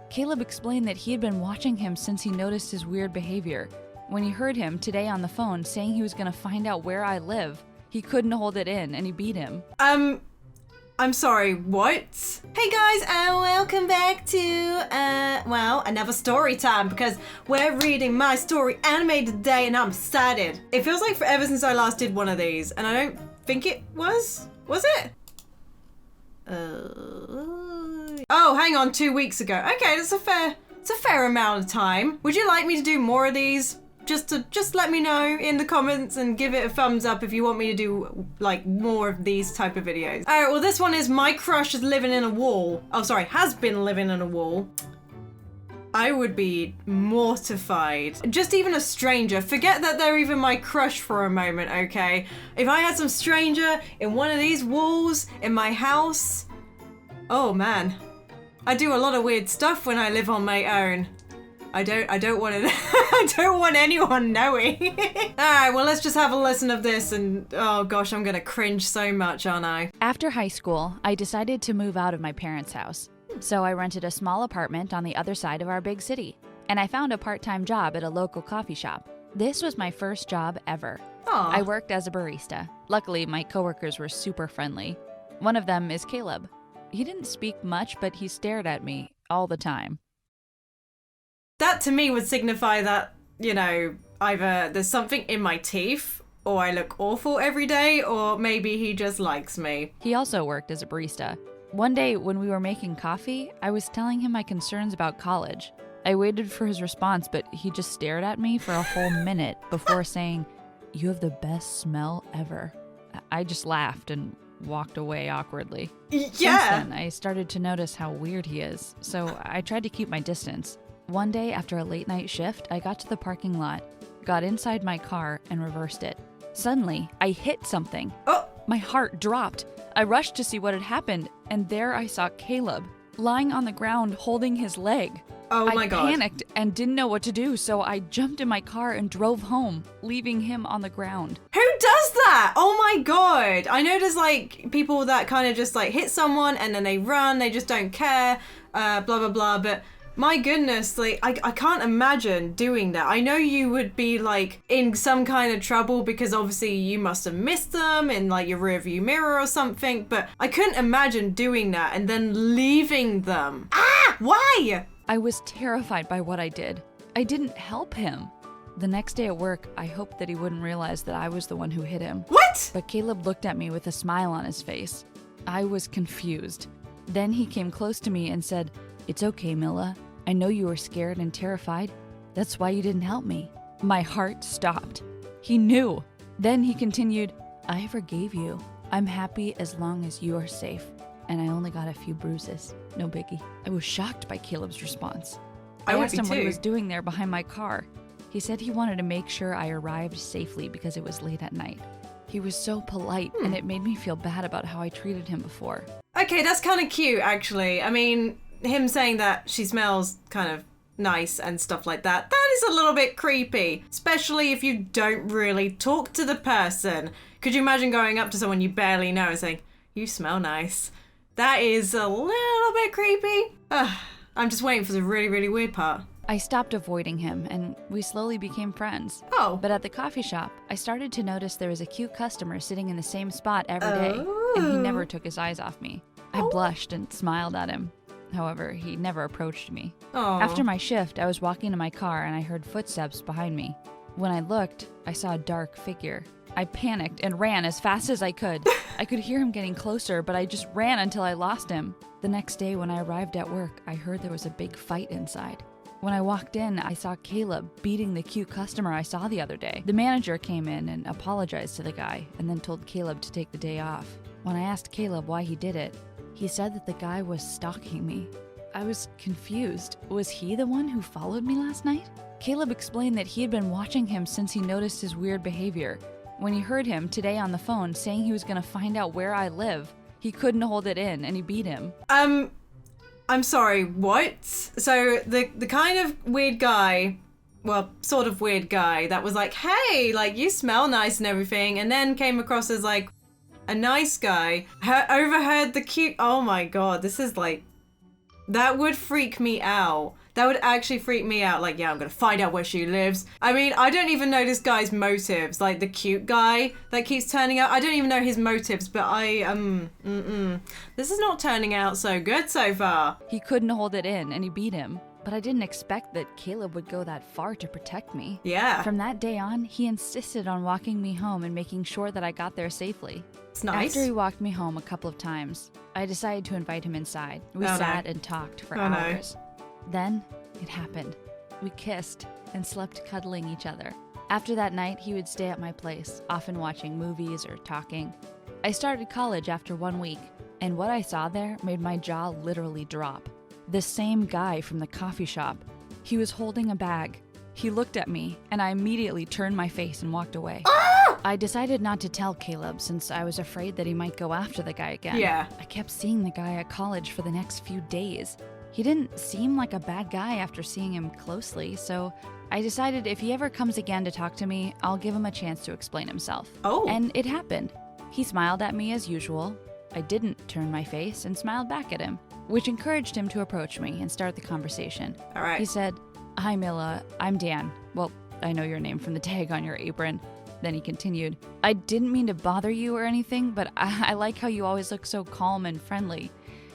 Caleb explained that he had been watching him since he noticed his weird behavior. When he heard him today on the phone saying he was going to find out where I live, he couldn't hold it in and he beat him. I'm sorry, what? Hey guys, and welcome back to, another story time, because we're reading my story animated today and I'm excited. It feels like forever since I last did one of these, and I don't think it was it? Oh, hang on, 2 weeks ago. Okay, it's a fair amount of time. Would you like me to do more of these? Just let me know in the comments and give it a thumbs up if you want me to do like more of these type of videos. All right, well this one is my crush is living in a wall. Oh, sorry, has been living in a wall. I would be mortified. Just even a stranger, forget that they're even my crush for a moment, okay? If I had some stranger in one of these walls in my house, oh man. I do a lot of weird stuff when I live on my own. I don't want to, I don't want anyone knowing. All right, well, let's just have a listen of this and, oh gosh, I'm gonna cringe so much, aren't I? After high school, I decided to move out of my parents' house. So I rented a small apartment on the other side of our big city, and I found a part-time job at a local coffee shop. This was my first job ever. Aww. I worked as a barista. Luckily, my coworkers were super friendly. One of them is Caleb. He didn't speak much, but he stared at me all the time. That to me would signify that, you know, either there's something in my teeth, or I look awful every day, or maybe he just likes me. He also worked as a barista. One day when we were making coffee, I was telling him my concerns about college. I waited for his response, but he just stared at me for a whole minute before saying, "You have the best smell ever." I just laughed and walked away awkwardly. Yeah. Since then, I started to notice how weird he is, so I tried to keep my distance. One day after a late night shift, I got to the parking lot, got inside my car, and reversed it. Suddenly, I hit something. Oh! My heart dropped. I rushed to see what had happened, and there I saw Caleb, lying on the ground holding his leg. Oh my God. I panicked and didn't know what to do, so I jumped in my car and drove home, leaving him on the ground. Who does that? Oh my God. I know there's like people that kind of just like hit someone and then they run, they just don't care, blah, blah, blah, but my goodness, like, I can't imagine doing that. I know you would be, like, in some kind of trouble because obviously you must have missed them in, like, your rearview mirror or something, but I couldn't imagine doing that and then leaving them. Ah! Why? I was terrified by what I did. I didn't help him. The next day at work, I hoped that he wouldn't realize that I was the one who hit him. What? But Caleb looked at me with a smile on his face. I was confused. Then he came close to me and said, "It's okay, Milla. I know you were scared and terrified. That's why you didn't help me." My heart stopped. He knew. Then he continued, "I forgave you. I'm happy as long as you are safe. And I only got a few bruises. No biggie." I was shocked by Caleb's response. I asked him what he was doing there behind my car. He said he wanted to make sure I arrived safely because it was late at night. He was so polite, and it made me feel bad about how I treated him before. Okay, that's kind of cute, actually. I mean, him saying that she smells kind of nice and stuff like that, that is a little bit creepy, especially if you don't really talk to the person. Could you imagine going up to someone you barely know and saying, "You smell nice"? That is a little bit creepy. I'm just waiting for the really, really weird part. I stopped avoiding him, and we slowly became friends. Oh. But at the coffee shop, I started to notice there was a cute customer sitting in the same spot every day, and he never took his eyes off me. I blushed and smiled at him. However, he never approached me. Aww. After my shift, I was walking to my car and I heard footsteps behind me. When I looked, I saw a dark figure. I panicked and ran as fast as I could. I could hear him getting closer, but I just ran until I lost him. The next day when I arrived at work, I heard there was a big fight inside. When I walked in, I saw Caleb beating the cute customer I saw the other day. The manager came in and apologized to the guy and then told Caleb to take the day off. When I asked Caleb why he did it, he said that the guy was stalking me. I was confused. Was he the one who followed me last night? Caleb explained that he had been watching him since he noticed his weird behavior. When he heard him today on the phone saying he was going to find out where I live, he couldn't hold it in and he beat him. I'm sorry, what? So the kind of weird guy, well, sort of weird guy that was like, "Hey, like, you smell nice and everything," and then came across as like a nice guy, overheard the cute, oh my God, this is like That would freak me out. That would actually freak me out. Like, yeah, I'm gonna find out where she lives. I mean, I don't even know this guy's motives. Like, the cute guy that keeps turning up. I don't even know his motives, but this is not turning out so good so far. He couldn't hold it in, and he beat him. But I didn't expect that Caleb would go that far to protect me. Yeah. From that day on, he insisted on walking me home and making sure that I got there safely. It's nice. After he walked me home a couple of times, I decided to invite him inside. We sat and talked for hours. Then, it happened. We kissed and slept cuddling each other. After that night, he would stay at my place, often watching movies or talking. I started college after 1 week, and what I saw there made my jaw literally drop. The same guy from the coffee shop. He was holding a bag. He looked at me, and I immediately turned my face and walked away. I decided not to tell Caleb since I was afraid that he might go after the guy again. Yeah. I kept seeing the guy at college for the next few days. He didn't seem like a bad guy after seeing him closely, so I decided if he ever comes again to talk to me, I'll give him a chance to explain himself. Oh. And it happened. He smiled at me as usual. I didn't turn my face and smiled back at him, which encouraged him to approach me and start the conversation. All right. He said, "Hi, Mila. I'm Dan. Well, I know your name from the tag on your apron." Then he continued, "I didn't mean to bother you or anything, but I like how you always look so calm and friendly.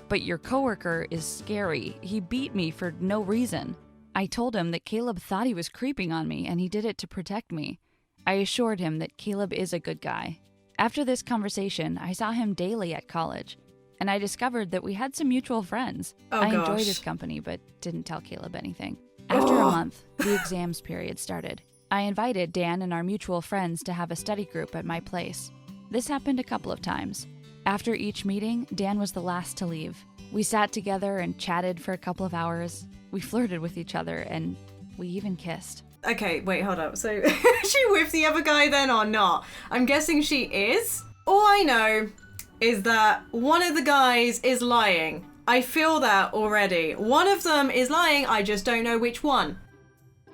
But your coworker is scary. He beat me for no reason." I told him that Caleb thought he was creeping on me and he did it to protect me. I assured him that Caleb is a good guy. After this conversation, I saw him daily at college, and I discovered that we had some mutual friends. I enjoyed his company, but didn't tell Caleb anything. After a month, the exams period started. I invited Dan and our mutual friends to have a study group at my place. This happened a couple of times. After each meeting, Dan was the last to leave. We sat together and chatted for a couple of hours. We flirted with each other, and we even kissed. Okay, wait, hold up. So, is she with the other guy then or not? I'm guessing she is. All I know is that one of the guys is lying. I feel that already. One of them is lying, I just don't know which one.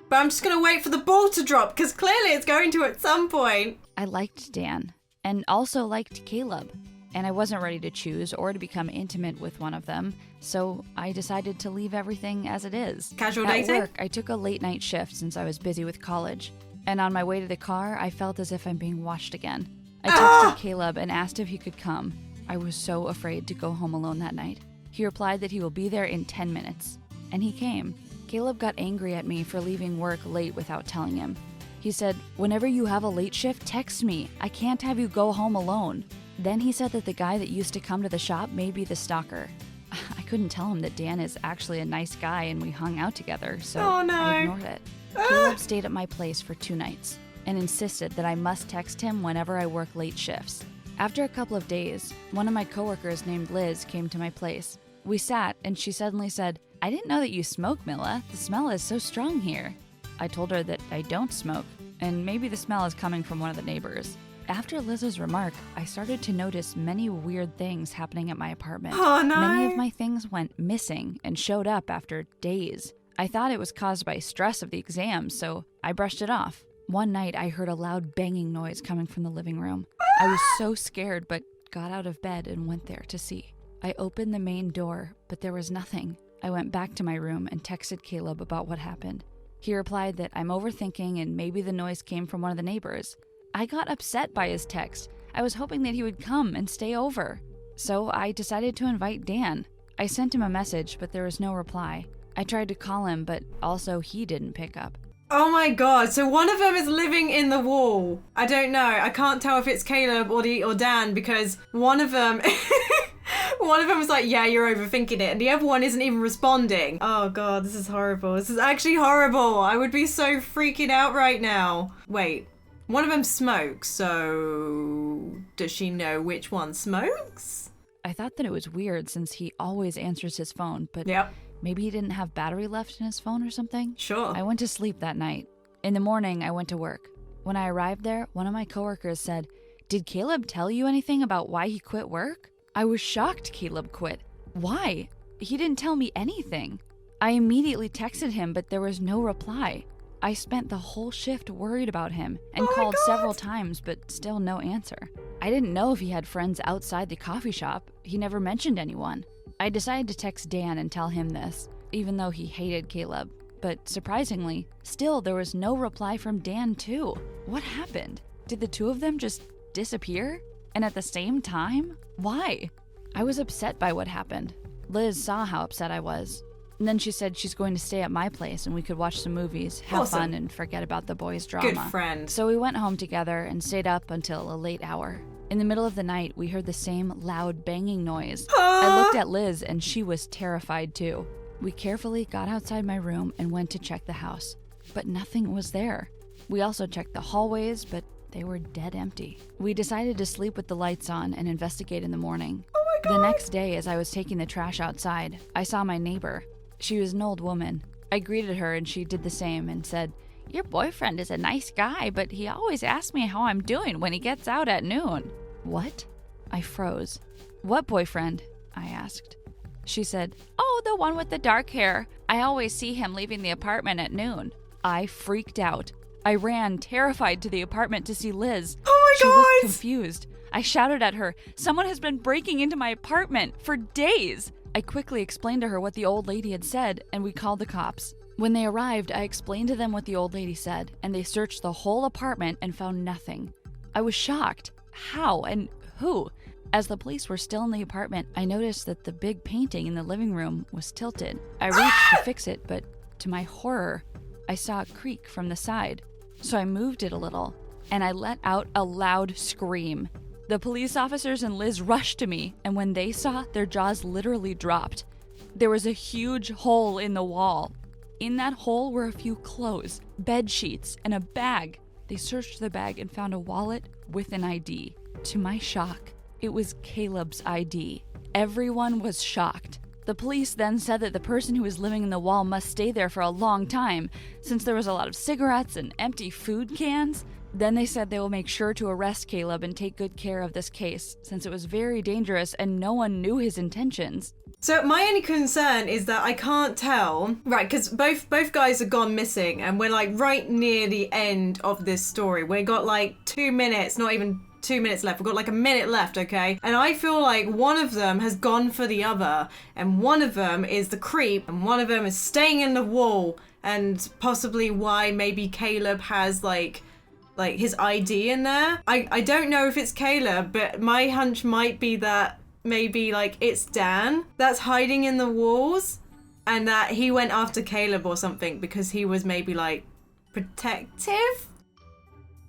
But I'm just gonna wait for the ball to drop, because clearly it's going to at some point. I liked Dan, and also liked Caleb, and I wasn't ready to choose or to become intimate with one of them, so I decided to leave everything as it is. Casual dating? At work, I took a late night shift since I was busy with college, and on my way to the car, I felt as if I'm being watched again. I texted Caleb and asked if he could come. I was so afraid to go home alone that night. He replied that he will be there in 10 minutes, and he came. Caleb got angry at me for leaving work late without telling him. He said, "Whenever you have a late shift, text me. I can't have you go home alone." Then he said that the guy that used to come to the shop may be the stalker. I couldn't tell him that Dan is actually a nice guy and we hung out together, so I ignored it. Caleb stayed at my place for 2 nights and insisted that I must text him whenever I work late shifts. After a couple of days, one of my coworkers named Liz came to my place. We sat and she suddenly said, "I didn't know that you smoke, Mila. The smell is so strong here." I told her that I don't smoke, and maybe the smell is coming from one of the neighbors. After Liz's remark, I started to notice many weird things happening at my apartment. Oh, no. Many of my things went missing and showed up after days. I thought it was caused by stress of the exams, so I brushed it off. One night, I heard a loud banging noise coming from the living room. I was so scared, but got out of bed and went there to see. I opened the main door, but there was nothing. I went back to my room and texted Caleb about what happened. He replied that I'm overthinking and maybe the noise came from one of the neighbors. I got upset by his text. I was hoping that he would come and stay over. So I decided to invite Dan. I sent him a message, but there was no reply. I tried to call him, but also he didn't pick up. Oh my god, so one of them is living in the wall. I don't know. I can't tell if it's Caleb or Dan because one of them was like, "Yeah, you're overthinking it," and the other one isn't even responding. Oh god, this is horrible. This is actually horrible. I would be so freaking out right now. Wait, one of them smokes, so does she know which one smokes? I thought that it was weird since he always answers his phone, but maybe he didn't have battery left in his phone or something? Sure. I went to sleep that night. In the morning, I went to work. When I arrived there, one of my coworkers said, "Did Caleb tell you anything about why he quit work?" I was shocked Caleb quit. Why? He didn't tell me anything. I immediately texted him, but there was no reply. I spent the whole shift worried about him and called several times, but still no answer. I didn't know if he had friends outside the coffee shop. He never mentioned anyone. I decided to text Dan and tell him this, even though he hated Caleb. But surprisingly, still there was no reply from Dan too. What happened? Did the two of them just disappear? And at the same time? Why? I was upset by what happened. Liz saw how upset I was. And then she said she's going to stay at my place and we could watch some movies, have fun, and forget about the boys' drama. Good friend. So we went home together and stayed up until a late hour. In the middle of the night, we heard the same loud banging noise. I looked at Liz and she was terrified too. We carefully got outside my room and went to check the house, but nothing was there. We also checked the hallways, but they were dead empty. We decided to sleep with the lights on and investigate in the morning. Oh my God. The next day, as I was taking the trash outside, I saw my neighbor. She was an old woman. I greeted her and she did the same and said, "Your boyfriend is a nice guy, but he always asks me how I'm doing when he gets out at noon." What? I froze. "What boyfriend?" I asked. She said, "Oh, the one with the dark hair. I always see him leaving the apartment at noon." I freaked out. I ran, terrified, to the apartment to see Liz. Oh my God! She looked God. confused. I shouted at her, "Someone has been breaking into my apartment for days." I quickly explained to her what the old lady had said, and we called the cops. When they arrived, I explained to them what the old lady said, and they searched the whole apartment and found nothing. I was shocked. How and who? As the police were still in the apartment, I noticed that the big painting in the living room was tilted. I reached to fix it, but to my horror, I saw a creak from the side. So I moved it a little, and I let out a loud scream. The police officers and Liz rushed to me, and when they saw, their jaws literally dropped. There was a huge hole in the wall. In that hole were a few clothes, bed sheets, and a bag. They searched the bag and found a wallet with an ID. To my shock, it was Caleb's ID. Everyone was shocked. The police then said that the person who was living in the wall must stay there for a long time, since there was a lot of cigarettes and empty food cans. Then they said they will make sure to arrest Caleb and take good care of this case, since it was very dangerous and no one knew his intentions. So my only concern is that I can't tell, right, because both guys have gone missing and we're like right near the end of this story. We got like 2 minutes, not even 2 minutes left. We've got like a minute left, okay? And I feel like one of them has gone for the other, and one of them is the creep, and one of them is staying in the wall, and possibly why maybe Caleb has like his ID in there. I don't know if it's Caleb, but my hunch might be that maybe like it's Dan that's hiding in the walls, and that he went after Caleb or something because he was maybe like protective.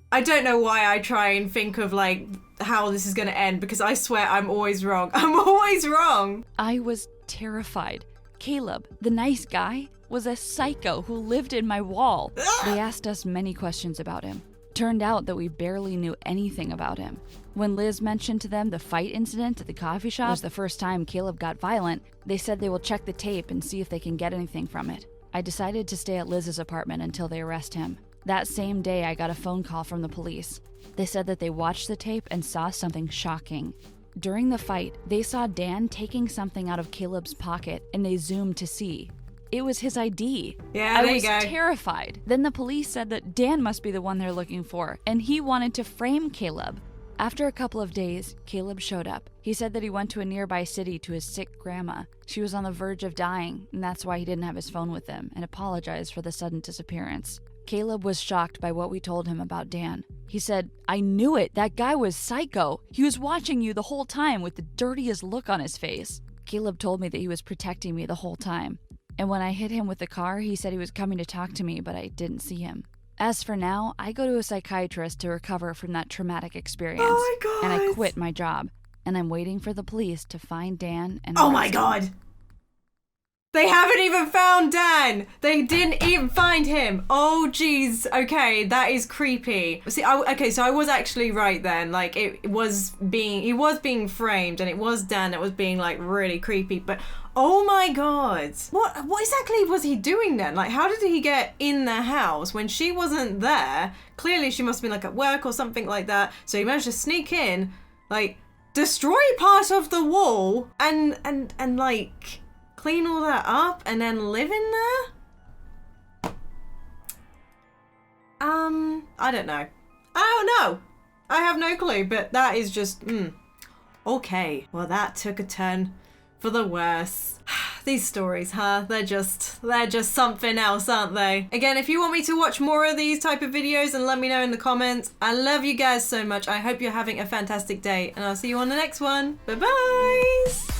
I don't know why I try and think of like how this is going to end, because I swear I'm always wrong. I'm always wrong. I was terrified. Caleb, the nice guy, was a psycho who lived in my wall. They asked us many questions about him. Turned out that we barely knew anything about him. When Liz mentioned to them the fight incident at the coffee shop was the first time Caleb got violent, they said they will check the tape and see if they can get anything from it. I decided to stay at Liz's apartment until they arrest him. That same day, I got a phone call from the police. They said that they watched the tape and saw something shocking. During the fight, they saw Dan taking something out of Caleb's pocket, and they zoomed to see. It was his ID. Yeah, there you go. I was terrified. Then the police said that Dan must be the one they're looking for, and he wanted to frame Caleb. After a couple of days, Caleb showed up. He said that he went to a nearby city to his sick grandma. She was on the verge of dying, and that's why he didn't have his phone with him, and apologized for the sudden disappearance. Caleb was shocked by what we told him about Dan. He said, "I knew it. That guy was psycho. He was watching you the whole time with the dirtiest look on his face." Caleb told me that he was protecting me the whole time. And when I hit him with the car, he said he was coming to talk to me, but I didn't see him. As for now, I go to a psychiatrist to recover from that traumatic experience. Oh my God. And I quit my job. And I'm waiting for the police to find Dan and Oh my arrest him. God. They haven't even found Dan. They didn't even find him. Oh, jeez. Okay, that is creepy. See, so I was actually right then. Like, he was being framed, and it was Dan that was being like really creepy. But oh my God, what exactly was he doing then? Like, how did he get in the house when she wasn't there? Clearly, she must have been like at work or something like that. So he managed to sneak in, like, destroy part of the wall, and like clean all that up and then live in there? I don't know. I have no clue, but that is just, okay. Well, that took a turn for the worse. These stories, huh? They're just something else, aren't they? Again, if you want me to watch more of these type of videos, then let me know in the comments. I love you guys so much. I hope you're having a fantastic day, and I'll see you on the next one. Bye-bye!